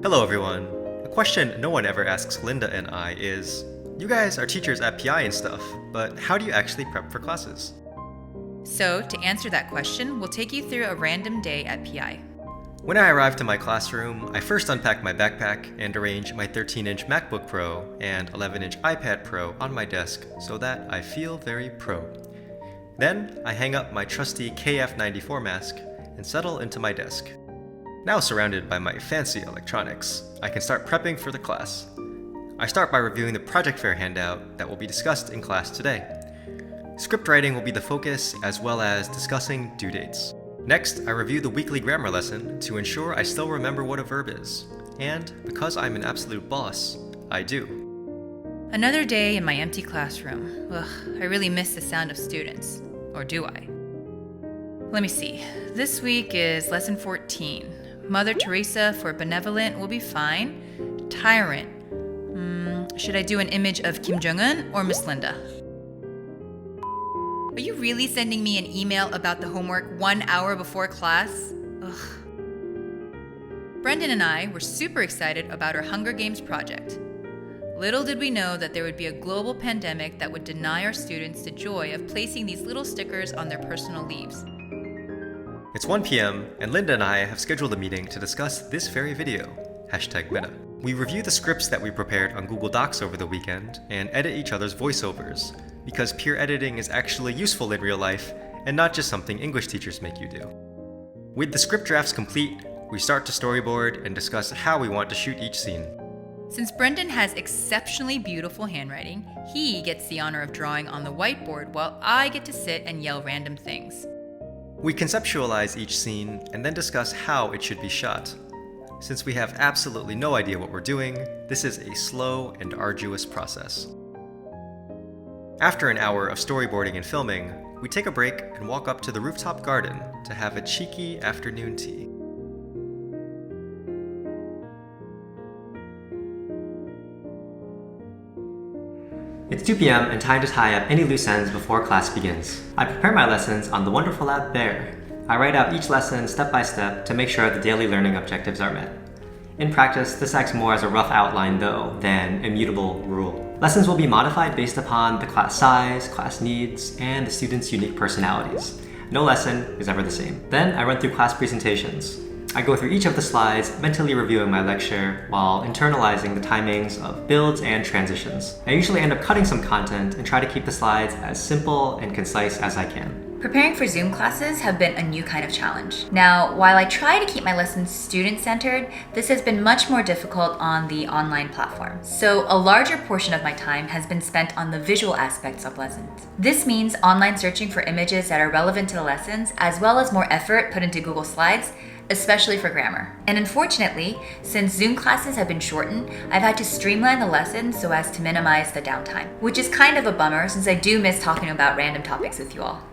Hello everyone. A question no one ever asks Linda and I is, you guys are teachers at PEAI and stuff, but how do you actually prep for classes? So, to answer that question, we'll take you through a random day at PEAI. When I arrive to my classroom, I first unpack my backpack and arrange my 13-inch MacBook Pro and 11-inch iPad Pro on my desk so that I feel very pro. Then, I hang up my trusty KF94 mask and settle into my desk. Now surrounded by my fancy electronics, I can start prepping for the class. I start by reviewing the project fair handout that will be discussed in class today. Script writing will be the focus, as well as discussing due dates. Next, I review the weekly grammar lesson to ensure I still remember what a verb is. And because I'm an absolute boss, I do. Another day in my empty classroom. Ugh, I really miss the sound of students. Or do I? Let me see. This week is lesson 14. Mother Teresa for benevolent will be fine. Tyrant. Should I do an image of Kim Jong-un or Miss Linda? Are you really sending me an email about the homework 1 hour before class? Ugh. Brenden and I were super excited about our Hunger Games project. Little did we know that there would be a global pandemic that would deny our students the joy of placing these little stickers on their personal leaves. It's 1 p.m. and Linda and I have scheduled a meeting to discuss this very video, #Meta. We review the scripts that we prepared on Google Docs over the weekend and edit each other's voiceovers, because peer editing is actually useful in real life and not just something English teachers make you do. With the script drafts complete, we start to storyboard and discuss how we want to shoot each scene. Since Brenden has exceptionally beautiful handwriting, he gets the honor of drawing on the whiteboard while I get to sit and yell random things. We conceptualize each scene and then discuss how it should be shot. Since we have absolutely no idea what we're doing, this is a slow and arduous process. After an hour of storyboarding and filming, we take a break and walk up to the rooftop garden to have a cheeky afternoon tea. It's 2 p.m. and time to tie up any loose ends before class begins. I prepare my lessons on the wonderful app Bear. I write out each lesson step by step to make sure the daily learning objectives are met. In practice, this acts more as a rough outline though than immutable rule. Lessons will be modified based upon the class size, class needs, and the students' unique personalities. No lesson is ever the same. Then I run through class presentations. I go through each of the slides, mentally reviewing my lecture while internalizing the timings of builds and transitions. I usually end up cutting some content and try to keep the slides as simple and concise as I can. Preparing for Zoom classes have been a new kind of challenge. Now, while I try to keep my lessons student-centered, this has been much more difficult on the online platform. So a larger portion of my time has been spent on the visual aspects of lessons. This means online searching for images that are relevant to the lessons, as well as more effort put into Google Slides, especially for grammar. And unfortunately, since Zoom classes have been shortened, I've had to streamline the lessons so as to minimize the downtime, which is kind of a bummer since I do miss talking about random topics with you all.